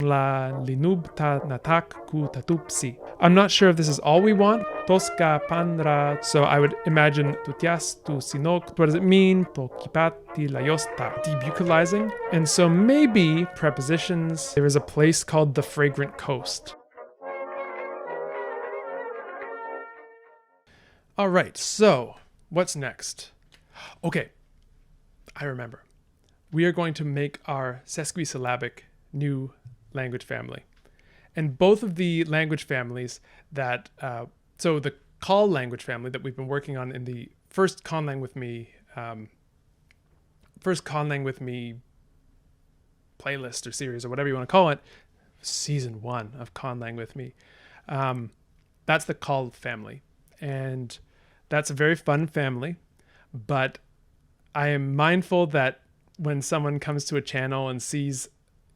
la linubta natak ku tatupsi. I'm not sure if this is all we want. Toska panra. So I would imagine tutias tu sinok. What does it mean? To kipati layosta. Debucalizing. And so maybe prepositions. There is a place called the Fragrant Coast. All right, so what's next? Okay, I remember. We are going to make our sesquisyllabic new language family. And both of the language families that, so the call language family that we've been working on in the first Conlang with Me playlist or series or whatever you want to call it, season 1 of Conlang with Me. That's the call family. And that's a very fun family, but I am mindful that when someone comes to a channel and sees,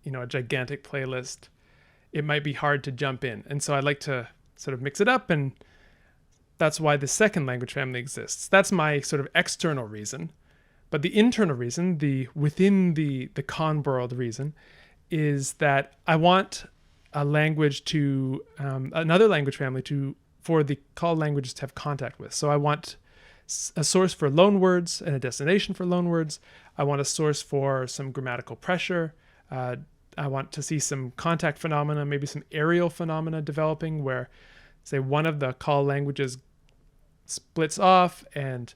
a gigantic playlist, it might be hard to jump in. And so I like to sort of mix it up, and that's why the second language family exists. That's my sort of external reason. But the internal reason, within the con world reason, is that I want a language to, another language family for the call languages to have contact with. So I want a source for loan words and a destination for loan words. I want a source for some grammatical pressure. I want to see some contact phenomena, maybe some aerial phenomena developing where, say, one of the call languages splits off and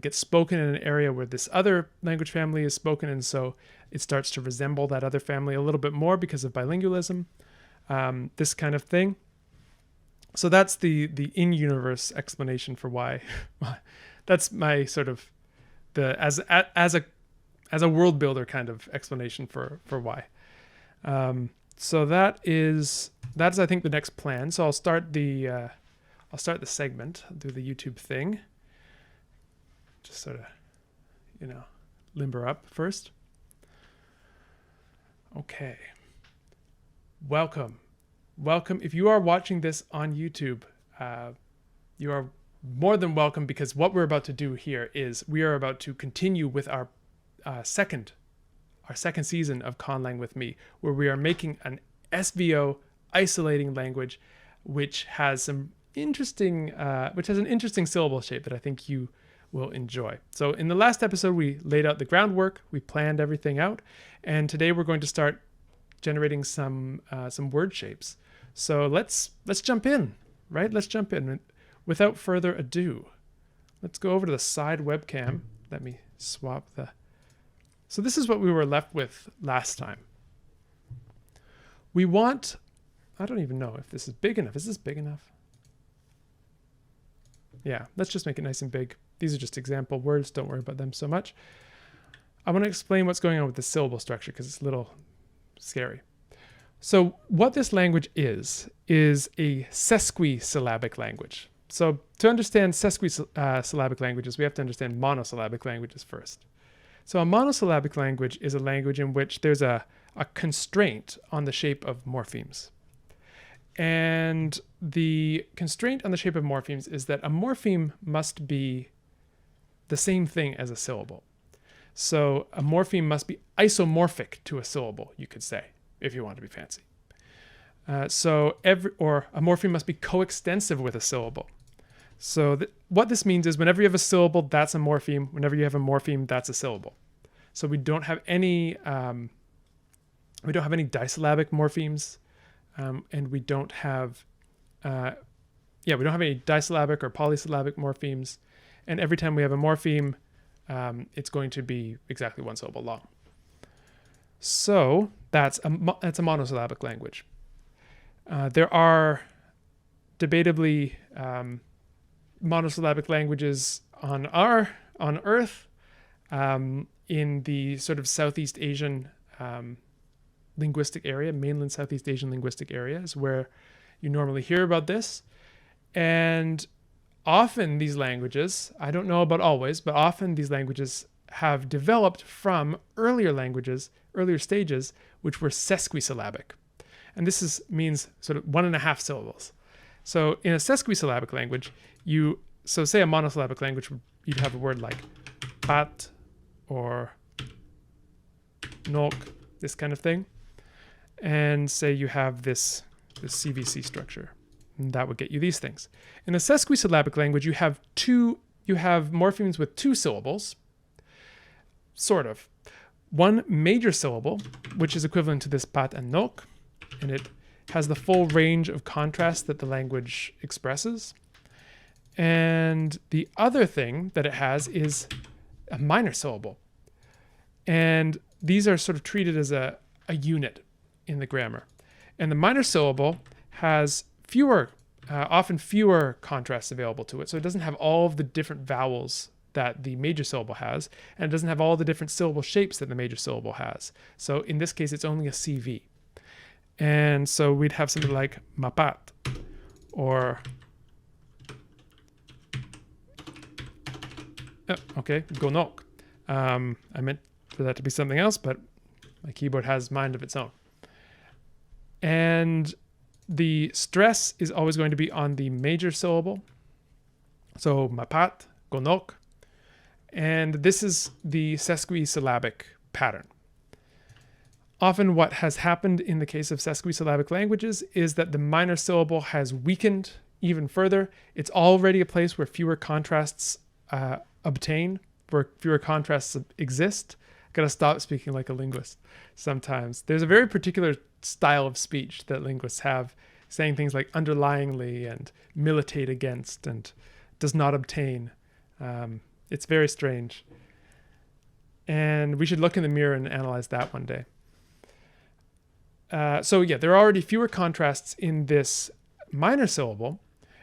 gets spoken in an area where this other language family is spoken, and so it starts to resemble that other family a little bit more because of bilingualism, this kind of thing. So that's the in-universe explanation for why. That's my sort of as a world builder kind of explanation for why. So that's I think the next plan. So I'll start the segment. I'll do the YouTube thing. Just sort of, limber up first. Okay. Welcome. If you are watching this on YouTube, you are more than welcome, because what we're about to do here is we are about to continue with our second season of Conlang with Me, where we are making an SVO isolating language, which has an interesting syllable shape that I think you will enjoy. So in the last episode, we laid out the groundwork, we planned everything out, and today we're going to start generating some word shapes. So let's jump in, right? Let's jump in. Without further ado, let's go over to the side webcam. Let me swap So this is what we were left with last time. We want, I don't even know if this is big enough. Is this big enough? Yeah, let's just make it nice and big. These are just example words. Don't worry about them so much. I want to explain what's going on with the syllable structure because it's a little scary. So what this language is a sesquisyllabic language. So to understand sesquisyllabic languages, we have to understand monosyllabic languages first. So a monosyllabic language is a language in which there's a constraint on the shape of morphemes. And the constraint on the shape of morphemes is that a morpheme must be the same thing as a syllable. So a morpheme must be isomorphic to a syllable, you could say, if you want to be fancy. Or a morpheme must be coextensive with a syllable. So what this means is whenever you have a syllable, that's a morpheme. Whenever you have a morpheme, that's a syllable. So we don't have any disyllabic morphemes, and we don't have any disyllabic or polysyllabic morphemes. And every time we have a morpheme, it's going to be exactly one syllable long. So that's a monosyllabic language. There are debatably monosyllabic languages on Earth, in the sort of Southeast Asian linguistic area, mainland Southeast Asian linguistic areas, where you normally hear about this. And often these languages, I don't know about always, but often these languages have developed from earlier stages, which were sesquisyllabic. And this means sort of 1.5 syllables. So in a sesquisyllabic language, say a monosyllabic language, you'd have a word like pat or nok, this kind of thing. and say you have this CVC structure. And that would get you these things. In the sesquisyllabic language, you have morphemes with 2 syllables, sort of. One major syllable, which is equivalent to this pat and nok, and it has the full range of contrast that the language expresses. And the other thing that it has is a minor syllable. And these are sort of treated as a unit in the grammar. And the minor syllable has often fewer contrasts available to it. So it doesn't have all of the different vowels that the major syllable has, and it doesn't have all the different syllable shapes that the major syllable has. So in this case, it's only a CV. And so we'd have something like mapat, or gonok. I meant for that to be something else, but my keyboard has mind of its own. And the stress is always going to be on the major syllable. So mapat, gonok. And this is the sesquisyllabic pattern. Often what has happened in the case of sesquisyllabic languages is that the minor syllable has weakened even further. It's already a place where fewer contrasts obtain, where fewer contrasts exist. I gotta stop speaking like a linguist sometimes. There's a very particular style of speech that linguists have, saying things like underlyingly and militate against and does not obtain. It's very strange. And we should look in the mirror and analyze that one day. So yeah, there are already fewer contrasts in this minor syllable.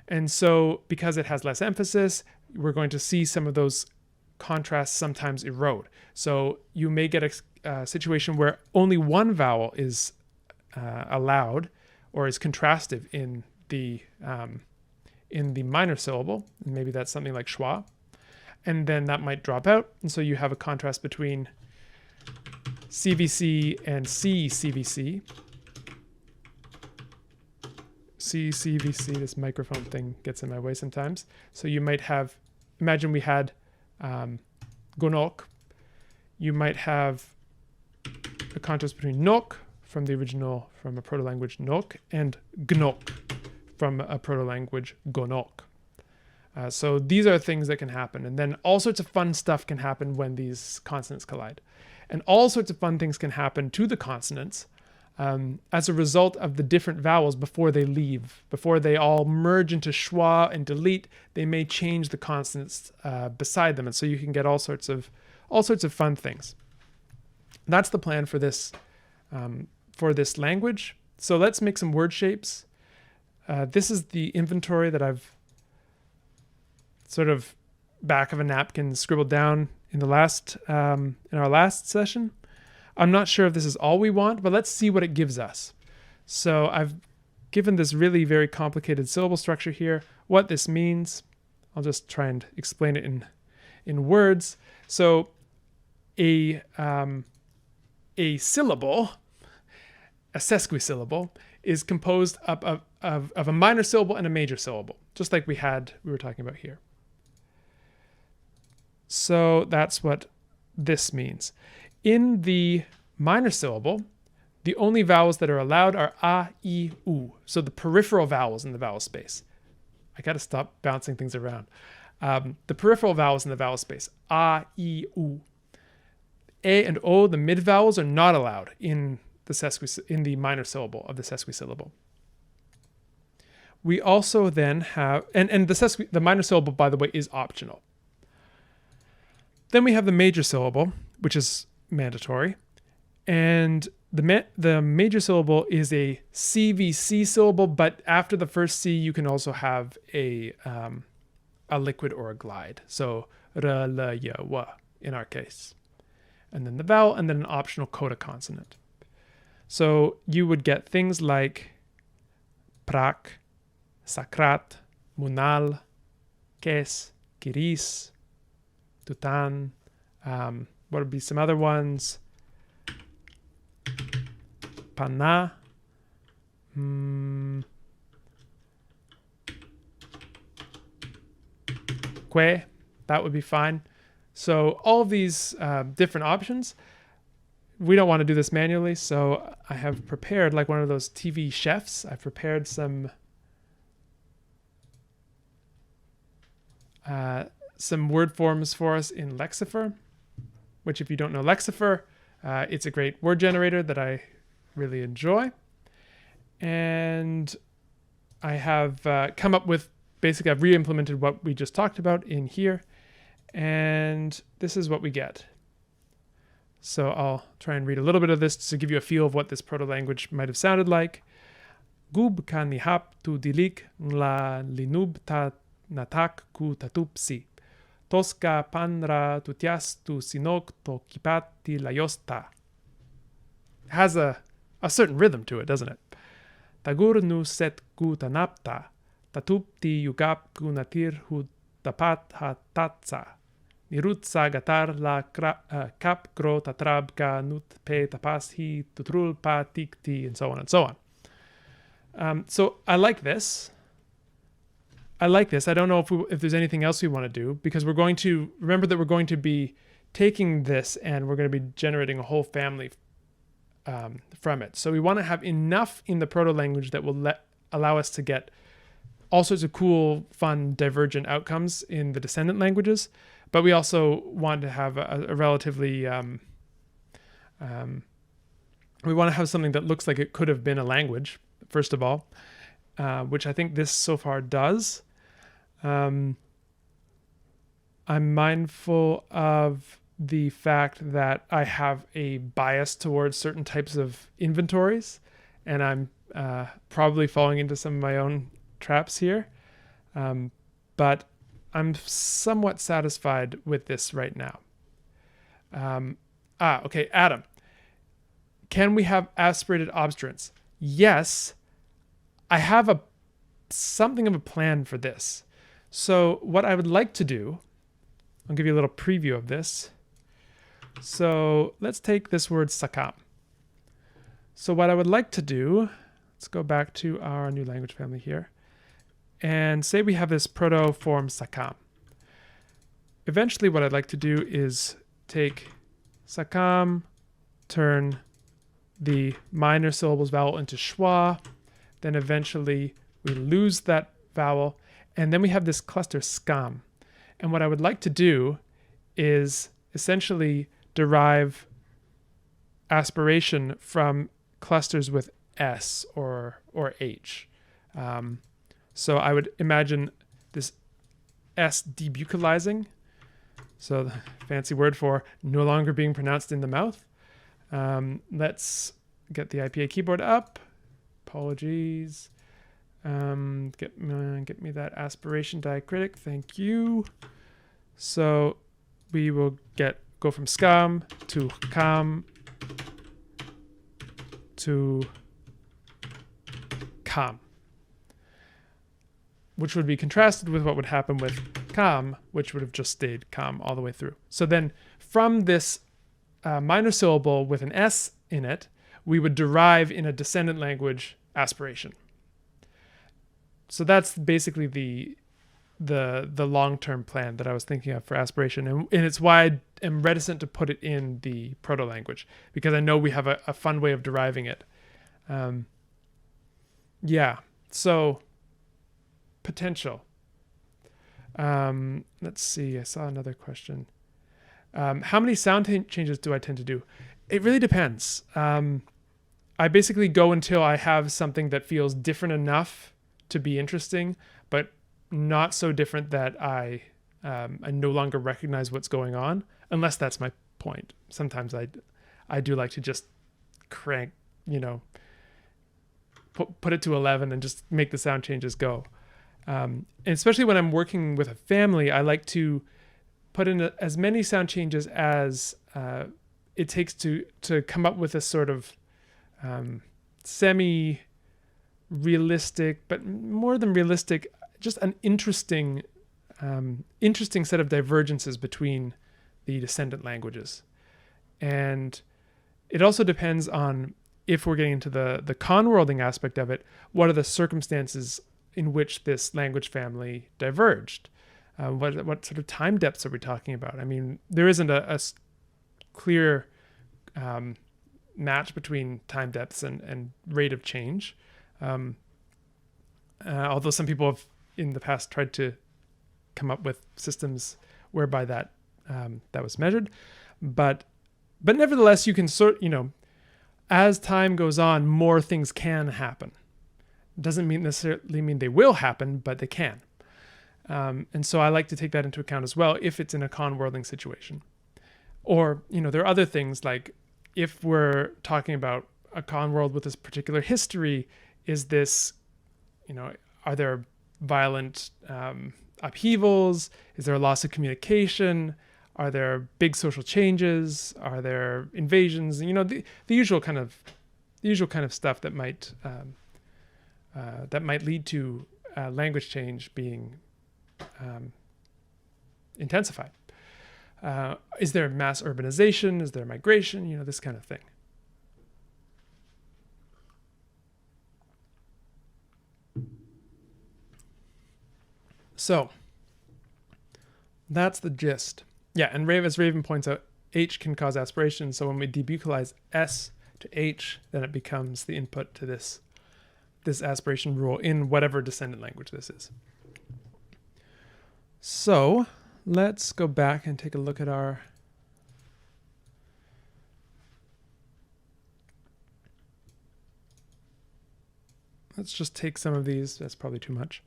And so because it has less emphasis, we're going to see some of those contrasts sometimes erode. So you may get a situation where only one vowel is allowed or is contrastive in the minor syllable. Maybe that's something like schwa. And then that might drop out. And so you have a contrast between CVC and CCVC. CCVC, this microphone thing gets in my way sometimes. So you might have, imagine we had gonok. You might have a contrast between nok from a proto-language nok and gnok from a proto-language gonok. So these are things that can happen. And then all sorts of fun stuff can happen when these consonants collide. And all sorts of fun things can happen to the consonants as a result of the different vowels before they leave. Before they all merge into schwa and delete, they may change the consonants beside them. And so you can get all sorts of fun things. That's the plan for this language. So let's make some word shapes. This is the inventory that I've sort of back of a napkin scribbled down in our last session. I'm not sure if this is all we want, but let's see what it gives us. So I've given this really very complicated syllable structure here. What this means, I'll just try and explain it in words. So a syllable, a sesquisyllable, is composed up of a minor syllable and a major syllable, just like we were talking about here. So that's what this means. In the minor syllable, the only vowels that are allowed are a, I, u. So the peripheral vowels in the vowel space. I got to stop bouncing things around. The peripheral vowels in the vowel space, a, I, u. A and o, the mid vowels, are not allowed in the minor syllable of the sesquisyllable. We also then have, and the minor syllable, by the way, is optional. Then we have the major syllable, which is mandatory. And the major syllable is a CVC syllable, but after the first C, you can also have a liquid or a glide. So ra, la, ya, wa in our case. And then the vowel, and then an optional coda consonant. So you would get things like prak, sakrat, munal, kes, kiris, tutan. What would be some other ones? Pana. Que. That would be fine. So all of these different options, we don't want to do this manually, so I have prepared, like one of those TV chefs, I've prepared some word forms for us in Lexifer, which if you don't know Lexifer, it's a great word generator that I really enjoy. And I have come up with, basically I've re-implemented what we just talked about in here, and this is what we get. So I'll try and read a little bit of this to give you a feel of what this proto-language might have sounded like. Gub ka nihap tu dilik la linub ta natak ku tatupsi. Toska panra tutias tu sinok to kipati layosta. Has a certain rhythm to it, doesn't it? Tagur nu set ku tanapta. Tatupti yugap ku natir hu tapat ha tatsa. Nirutsa gatar la kap gro tatrab ka nut pe tapas hi tutrul pa tikti, and so on and so on. So I like this. I don't know if there's anything else we want to do, because we're going to remember that we're going to be taking this and we're going to be generating a whole family from it. So we want to have enough in the proto-language that will allow us to get all sorts of cool, fun, divergent outcomes in the descendant languages. But we also want to have a relatively, we want to have something that looks like it could have been a language, first of all, which I think this so far does. I'm mindful of the fact that I have a bias towards certain types of inventories, and I'm probably falling into some of my own traps here. But I'm somewhat satisfied with this right now. Okay, Adam. Can we have aspirated obstruents? Yes, I have something of a plan for this. So what I would like to do, I'll give you a little preview of this. So let's take this word sakam. So what I would like to do, let's go back to our new language family here, and say we have this proto form sakam. Eventually what I'd like to do is take sakam, turn the minor syllables vowel into schwa, then eventually we lose that vowel, and then we have this cluster skam. And what I would like to do is essentially derive aspiration from clusters with S or H. So I would imagine this S debuccalizing, so the fancy word for no longer being pronounced in the mouth. Let's get the IPA keyboard up. Apologies. Get me that aspiration diacritic. Thank you. So we will go from skam to kam to kam, which would be contrasted with what would happen with kam, which would have just stayed kam all the way through. So then from this minor syllable with an S in it, we would derive in a descendant language aspiration. So that's basically the long-term plan that I was thinking of for aspiration. And it's why I am reticent to put it in the proto-language, because I know we have a fun way of deriving it. Yeah, so potential. Let's see, I saw another question. How many sound changes do I tend to do? It really depends. I basically go until I have something that feels different enough to be interesting, but not so different that I no longer recognize what's going on, unless that's my point. Sometimes I do like to just crank, put it to 11 and just make the sound changes go. And especially when I'm working with a family, I like to put in as many sound changes as it takes to come up with a sort of semi-realistic, but more than realistic, just an interesting set of divergences between the descendant languages. And it also depends on, if we're getting into the conworlding aspect of it, what are the circumstances in which this language family diverged? What sort of time depths are we talking about? I mean, there isn't a clear match between time depths and rate of change. Although some people have in the past tried to come up with systems whereby that was measured, but nevertheless, you can as time goes on, more things can happen. Doesn't necessarily mean they will happen, but they can. And so I like to take that into account as well if it's in a conworlding situation. Or, there are other things like if we're talking about a conworld with this particular history, is this, are there violent upheavals? Is there a loss of communication? Are there big social changes? Are there invasions? The usual kind of stuff that might lead to language change being intensified. Is there mass urbanization? Is there migration? This kind of thing. So that's the gist. Yeah, and as Raven points out, H can cause aspiration. So when we debucalize S to H, then it becomes the input to this aspiration rule in whatever descendant language this is. So let's go back and take a look at our let's just take some of these. That's probably too much.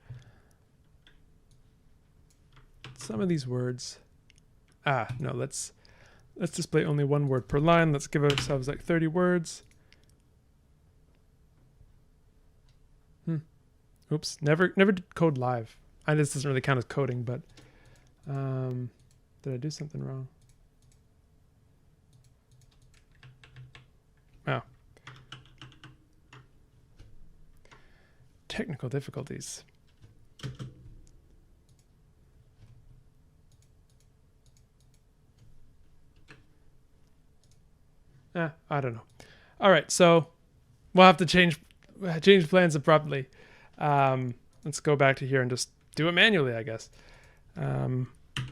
Some of these words. No, let's display only one word per line. Let's give ourselves like 30 words. Oops, never did code live. This doesn't really count as coding, but did I do something wrong? Oh. Technical difficulties. I don't know. All right, so we'll have to change plans abruptly. Let's go back to here and just do it manually, I guess.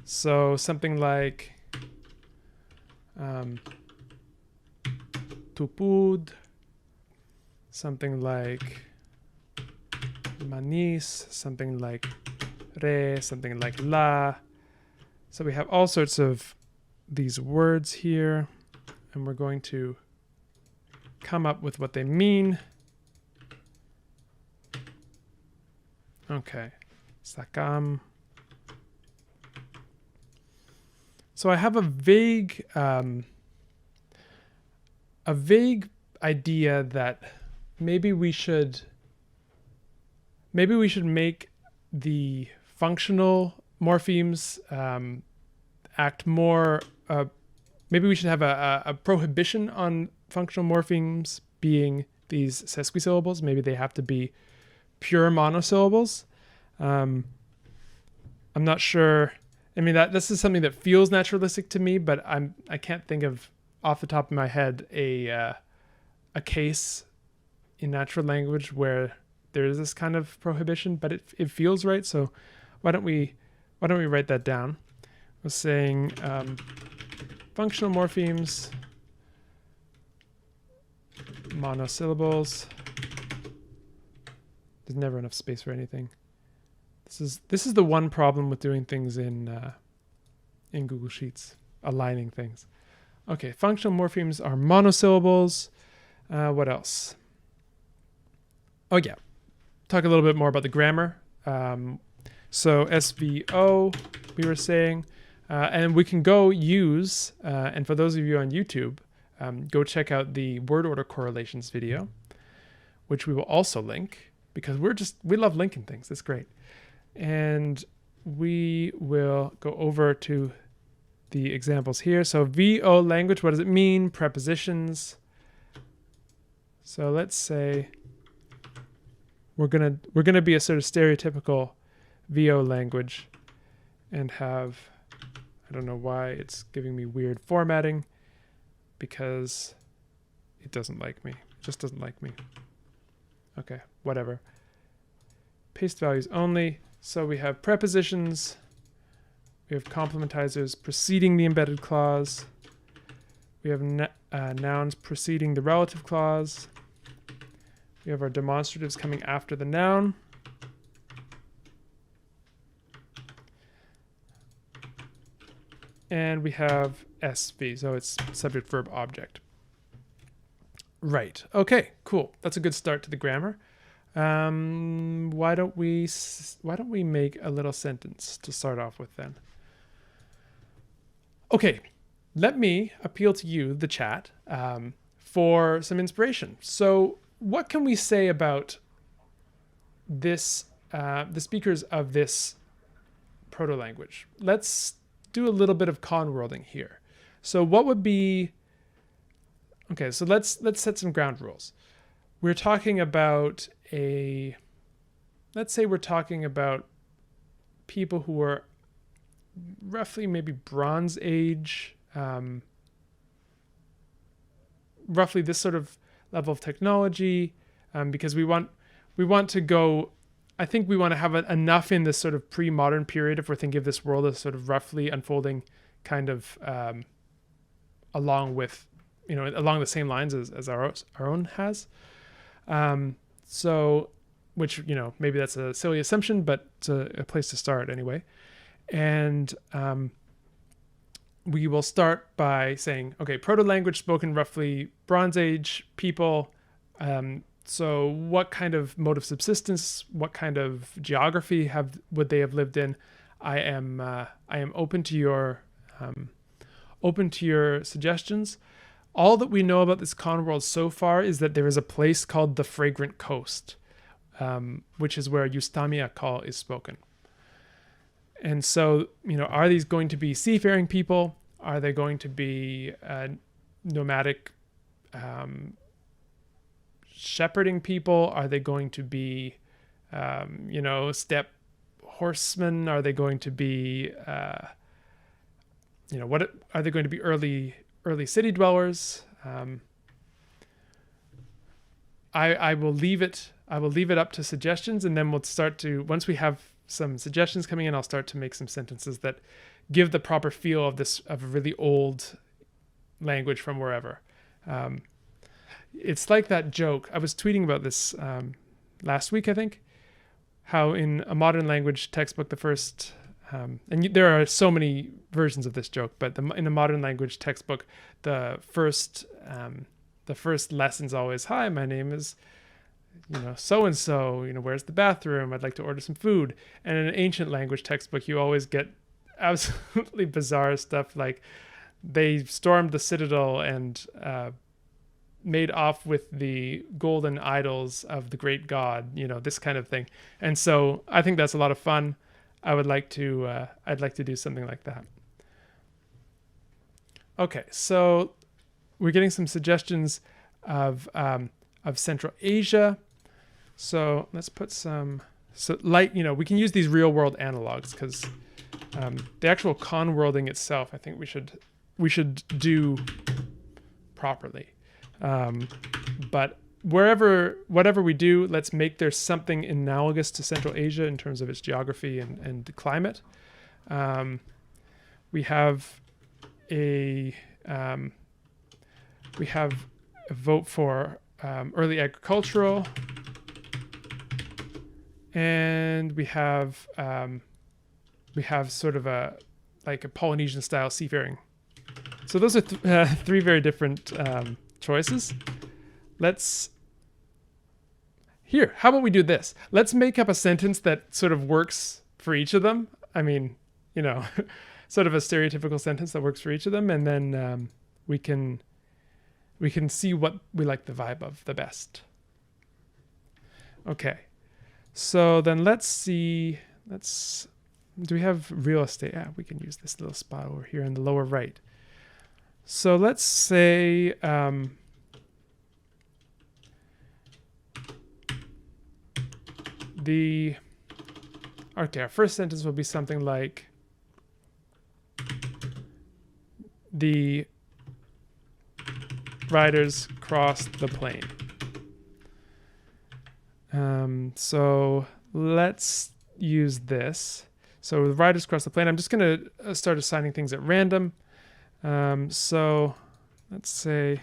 So something like tupud, something like manis, something like re, something like la. So we have all sorts of these words here, and we're going to come up with what they mean. Okay, sakam. So I have a vague idea that maybe we should make the functional morphemes act more. Maybe we should have a prohibition on functional morphemes being these sesquisyllables. Maybe they have to be pure monosyllables. I'm not sure. I mean, this is something that feels naturalistic to me, but I can't think of off the top of my head a case in natural language where there is this kind of prohibition, but it feels right. So why don't we write that down? I was saying functional morphemes, monosyllables. There's never enough space for anything. This is the one problem with doing things in Google Sheets, aligning things. Okay, functional morphemes are monosyllables. What else? Oh yeah, talk a little bit more about the grammar. So SVO, we were saying, and we can go use, and for those of you on YouTube, go check out the word order correlations video, which we will also link because we love linking things. That's great. And we will go over to the examples here. So VO language, what does it mean? Prepositions. So let's say we're gonna be a sort of stereotypical VO language and have, I don't know why it's giving me weird formatting, because it doesn't like me. It just doesn't like me. Okay, whatever. Paste values only. So we have prepositions, we have complementizers preceding the embedded clause, We have nouns preceding the relative clause. We have our demonstratives coming after the noun. And we have SV, so it's subject, verb, object. Right. Okay, cool. That's a good start to the grammar. Why don't we make a little sentence to start off with then? Okay, let me appeal to you, the chat, for some inspiration. So what can we say about this, the speakers of this proto-language? Let's do a little bit of con-worlding here. So what would be... Okay, so let's set some ground rules. We're talking about let's say we're talking about people who are roughly maybe Bronze Age, roughly this sort of level of technology, because we want to go, I think we want to have enough in this sort of pre-modern period if we're thinking of this world as sort of roughly unfolding kind of along with, along the same lines as our own has. So, which, maybe that's a silly assumption, but it's a place to start anyway. And we will start by saying, okay, proto-language spoken roughly Bronze Age people. So what kind of mode of subsistence, what kind of geography would they have lived in? I am open to your suggestions. All that we know about this con world so far is that there is a place called the Fragrant Coast, which is where Ustamia call is spoken. And so, are these going to be seafaring people? Are they going to be nomadic shepherding people? Are they going to be, steppe horsemen? Are they going to be, what are they going to be? Early city dwellers? I will leave it up to suggestions, and then we'll start to, once we have some suggestions coming in, I'll start to make some sentences that give the proper feel of a really old language from wherever. It's like that joke. I was tweeting about this last week, I think, how in a modern language textbook, the first, and there are so many versions of this joke, but in a modern language textbook, the first lesson's always, hi, my name is, so-and-so, where's the bathroom? I'd like to order some food. And in an ancient language textbook, you always get absolutely bizarre stuff like they stormed the citadel and made off with the golden idols of the great god, this kind of thing. And so I think that's a lot of fun. I'd like to do something like that. Okay, so we're getting some suggestions of Central Asia. So let's put we can use these real world analogs because the actual con worlding itself, I think we should do properly. But whatever we do, let's make there something analogous to Central Asia in terms of its geography and climate. We have a vote for early agricultural, and we have sort of a Polynesian style seafaring. So those are three very different choices. How about we do this? Let's make up a sentence that sort of works for each of them. I mean, sort of a stereotypical sentence that works for each of them, and then we can see what we like the vibe of the best. Okay, so then let's see. Do we have real estate? Yeah, we can use this little spot over here in the lower right. So let's say our first sentence will be something like the riders crossed the plain. So let's use this. So the riders crossed the plain. I'm just going to start assigning things at random. So let's say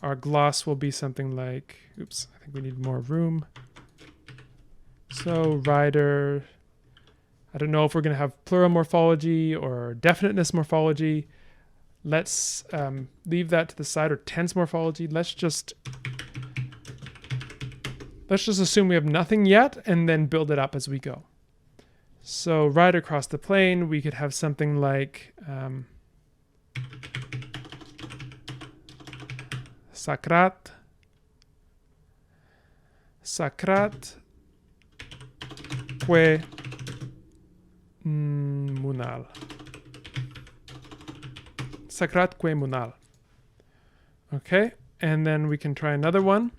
our gloss will be something like, oops, I think we need more room. So rider, I don't know if we're going to have plural morphology or definiteness morphology. Let's leave that to the side, or tense morphology. Let's just assume we have nothing yet and then build it up as we go. So right across the plane, we could have something like sakrat que munal. Sakrat que munal. Okay, and then we can try another one.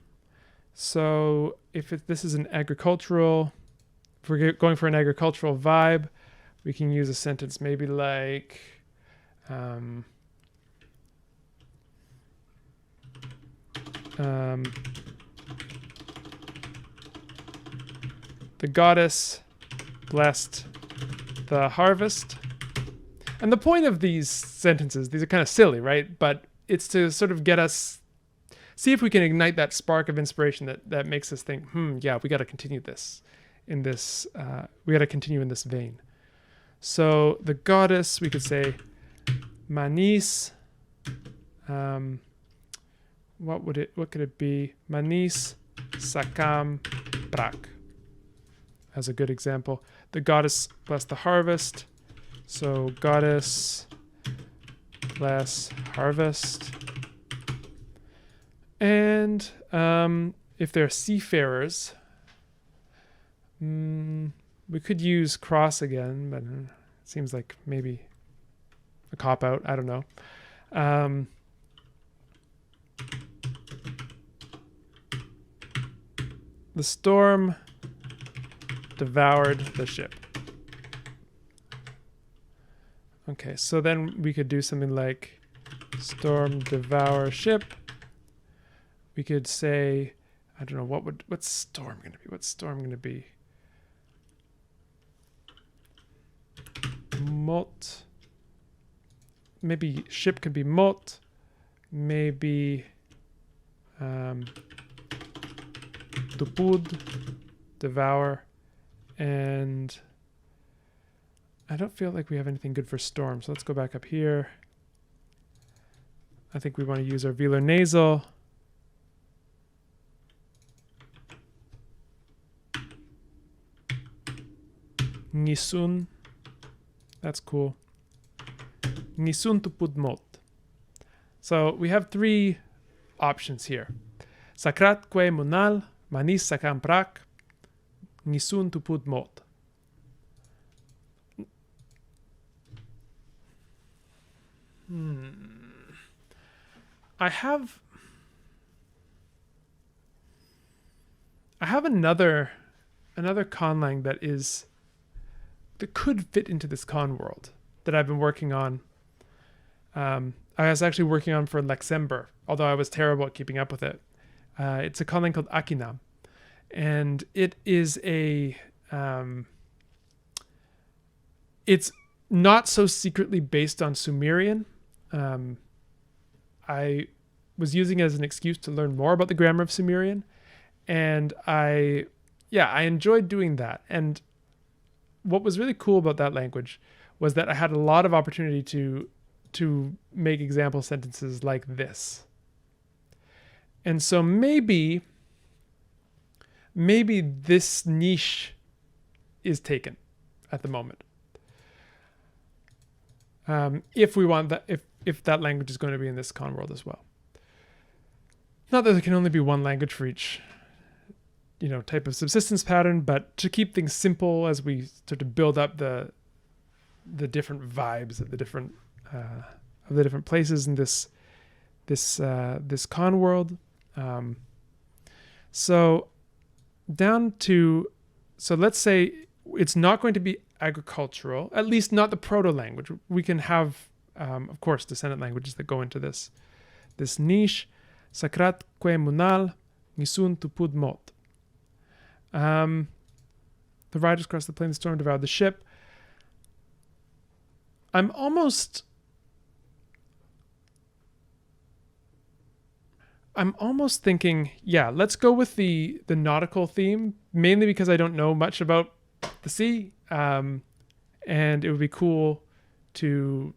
So if this is an agricultural, if we're going for an agricultural vibe, we can use a sentence maybe like the goddess blessed the harvest. And the point of these sentences, these are kind of silly, right? But it's to sort of get us, see if we can ignite that spark of inspiration that makes us think, yeah, we got to continue this in this, we got to continue in this vein. So the goddess, we could say manis, what could it be? Manis sakam prak, as a good example. The goddess blessed the harvest. So goddess bless harvest. And if they're seafarers, we could use cross again, but it seems like maybe a cop-out. I don't know. The storm devoured the ship. Okay, so then we could do something like storm devour ship. We could say, I don't know, what's storm going to be? What's storm going to be? Mot. Maybe ship could be mot. Maybe tupud, devour, and I don't feel like we have anything good for storm, so let's go back up here. I think we want to use our velar nasal. Nisun. That's cool. Nisun tupud mot. So we have three options here. Sakrat que munal, manis sakam prak, nisun tupud mot. I have another conlang that could fit into this con world that I've been working on. I was actually working on for Luxembourg, although I was terrible at keeping up with it. It's a conlang called Akinam, and it is it's not so secretly based on Sumerian. I was using it as an excuse to learn more about the grammar of Sumerian, and I enjoyed doing that. And what was really cool about that language was that I had a lot of opportunity to make example sentences like this. And so maybe this niche is taken at the moment. If we want that, if that language is going to be in this con world as well. Not that there can only be one language for each, type of subsistence pattern, but to keep things simple as we start to build up the different vibes of the different places in this con world. So let's say it's not going to be agricultural, at least not the proto-language. We can have, of course, descendant languages that go into this niche. Sakrat que munal, nisun tupud mot. The riders crossed the plain, the storm devoured the ship. I'm almost I'm almost thinking, yeah, let's go with the nautical theme, mainly because I don't know much about the sea, and it would be cool to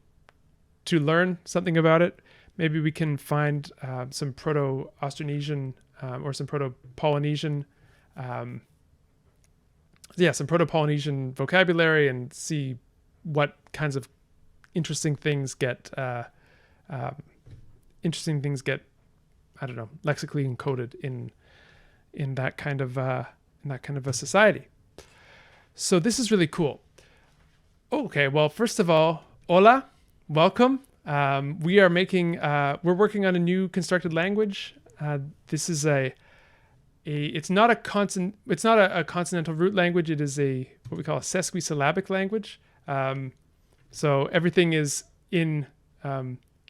learn something about it. Maybe we can find some Proto-Austronesian or some Proto-Polynesian, some Proto-Polynesian vocabulary and see what kinds of interesting things get I don't know, lexically encoded in that kind of a society. So this is really cool. Okay, well, first of all, hola, welcome. We are we're working on a new constructed language. This is it's not a consonantal root language. It is what we call a sesquisyllabic language. So everything is in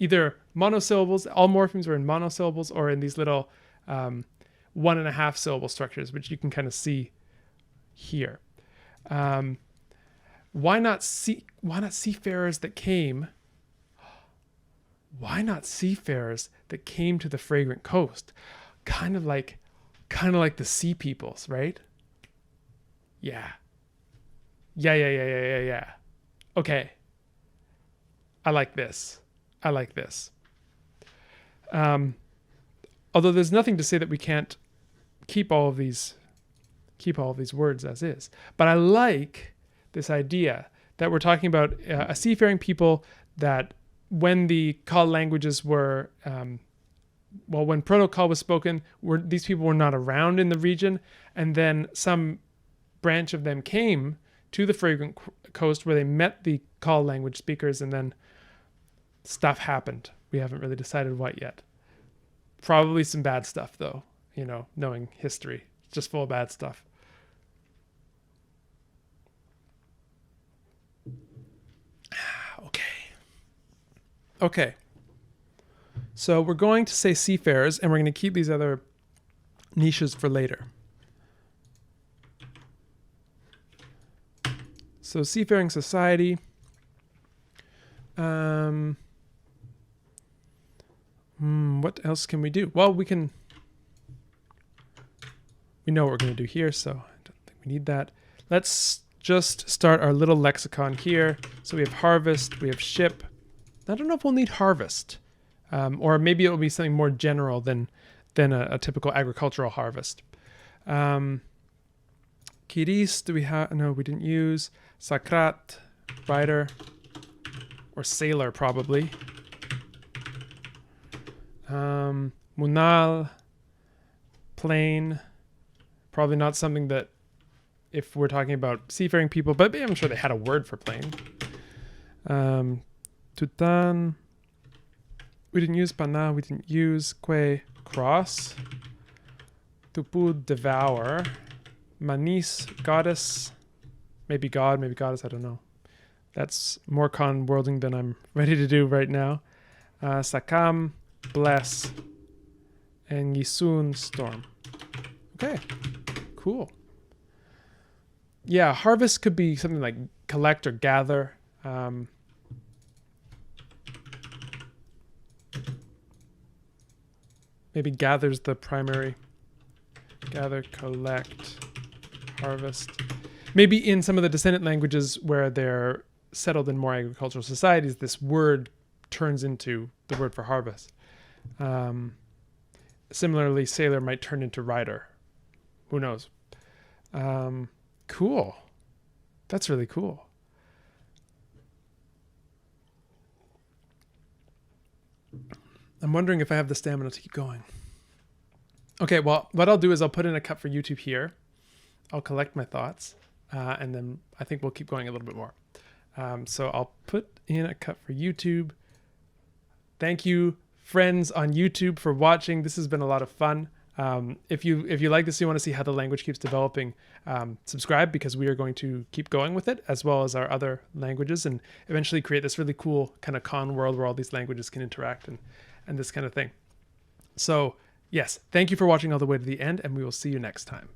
either monosyllables. All morphemes are in monosyllables or in these little 1.5 syllable structures, which you can kind of see here. Why not seafarers that came? Why not seafarers that came to the fragrant coast? Kind of like the sea peoples, right? Yeah. Okay. I like this. Although there's nothing to say that we can't keep all of these words as is. But I like this idea that we're talking about a seafaring people that when the call languages were, when protocol was spoken, these people were not around in the region, and then some branch of them came to the fragrant coast where they met the call language speakers, and then stuff happened. We haven't really decided what yet. Probably some bad stuff, though. Knowing history, it's just full of bad stuff. Okay. So we're going to say seafarers, and we're going to keep these other niches for later. So seafaring society. What else can we do? Well, we know what we're going to do here, so I don't think we need that. Let's just start our little lexicon here. So we have harvest, we have ship. I don't know if we'll need harvest, or maybe it will be something more general than a typical agricultural harvest. Kiris, do we have? No, we didn't use. Sakrat, rider, or sailor probably. Munal, plane, probably not something that, if we're talking about seafaring people, but I'm sure they had a word for plane. Tutan, we didn't use pana, we didn't use que, cross. Tupu, devour. Manis, goddess, maybe god, maybe goddess, I don't know. That's more con worlding than I'm ready to do right now. Sakam, bless, and Yisun, storm. Okay, cool. Yeah, harvest could be something like collect or gather. Maybe gather's the primary. Gather, collect, harvest. Maybe in some of the descendant languages where they're settled in more agricultural societies, this word turns into the word for harvest. Similarly, sailor might turn into rider. Who knows? Cool. That's really cool. I'm wondering if I have the stamina to keep going. Okay, well, what I'll do is I'll put in a cut for YouTube here. I'll collect my thoughts, and then I think we'll keep going a little bit more. So I'll put in a cut for YouTube. Thank you, friends on YouTube, for watching. This has been a lot of fun. If you like this, you want to see how the language keeps developing, subscribe, because we are going to keep going with it, as well as our other languages, and eventually create this really cool kind of con world where all these languages can interact and this kind of thing. So yes, thank you for watching all the way to the end, and we will see you next time.